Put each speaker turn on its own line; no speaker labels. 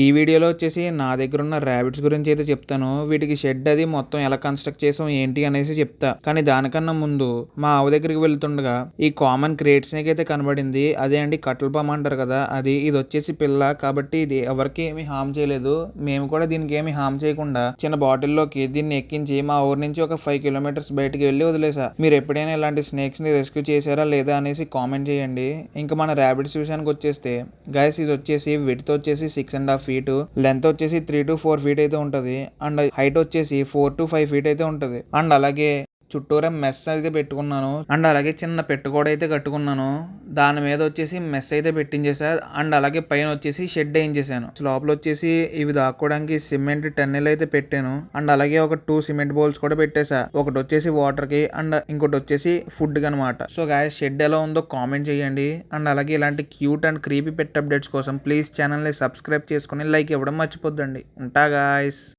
ఈ వీడియోలో వచ్చేసి నా దగ్గర ఉన్న ర్యాబిట్స్ గురించి అయితే చెప్తాను. వీటికి షెడ్ అది మొత్తం ఎలా కన్స్ట్రక్ట్ చేసాం ఏంటి అనేసి చెప్తా. కానీ దానికన్నా ముందు మా ఆవు దగ్గరికి వెళ్తుండగా ఈ కామన్ క్రేట్ స్నేక్ అయితే కనబడింది. అదే అండి కట్టల పాము అంటారు కదా అది. ఇది వచ్చేసి పిల్ల కాబట్టి ఇది ఎవరికి ఏమి హామ్ చేయలేదు. మేము కూడా దీనికి ఏమి హామ్ చేయకుండా చిన్న బాటిల్లోకి దీన్ని ఎక్కించి మా ఊరి నుంచి ఒక 5 కిలోమీటర్స్ బయటికి వెళ్ళి వదిలేసా. మీరు ఎప్పుడైనా ఇలాంటి స్నేక్స్ ని రెస్క్యూ చేశారా లేదా అనేసి కామెంట్ చేయండి. ఇంకా మన ర్యాబిట్స్ విషయానికి వచ్చేస్తే గైస్ ఇది వచ్చేసి విడ్త్ వచ్చేసి 6.5 ఫీట్, లెంత్ వచ్చేసి 3 to 4 ఫీట్ అయితే ఉంటది. అండ్ హైట్ వచ్చేసి 4 to 5 ఫీట్ అయితే ఉంటది. అండ్ అలాగే చుట్టూరా మెస్ అయితే పెట్టుకున్నాను. అండ్ అలాగే చిన్న పెట్టు కూడా అయితే కట్టుకున్నాను. దాని మీద వచ్చేసి మెస్ అయితే పెట్టించేసా. అండ్ అలాగే పైన వచ్చేసి షెడ్ వేయించేసాను. లోపల వచ్చేసి ఇవి దాక్కోవడానికి సిమెంట్ టెన్నెల్ అయితే పెట్టాను. అండ్ అలాగే ఒక 2 సిమెంట్ బౌల్స్ కూడా పెట్టేసా. ఒకటి వచ్చేసి వాటర్ కి అండ్ ఇంకోటి వచ్చేసి ఫుడ్ కి అనమాట. సో గాయస్ షెడ్ ఎలా ఉందో కామెంట్ చేయండి. అండ్ అలాగే ఇలాంటి cute and creepy pet updates కోసం ప్లీజ్ ఛానల్ని సబ్స్క్రైబ్ చేసుకుని లైక్ ఇవ్వడం మర్చిపోద్దండి. ఉంటా గాయస్.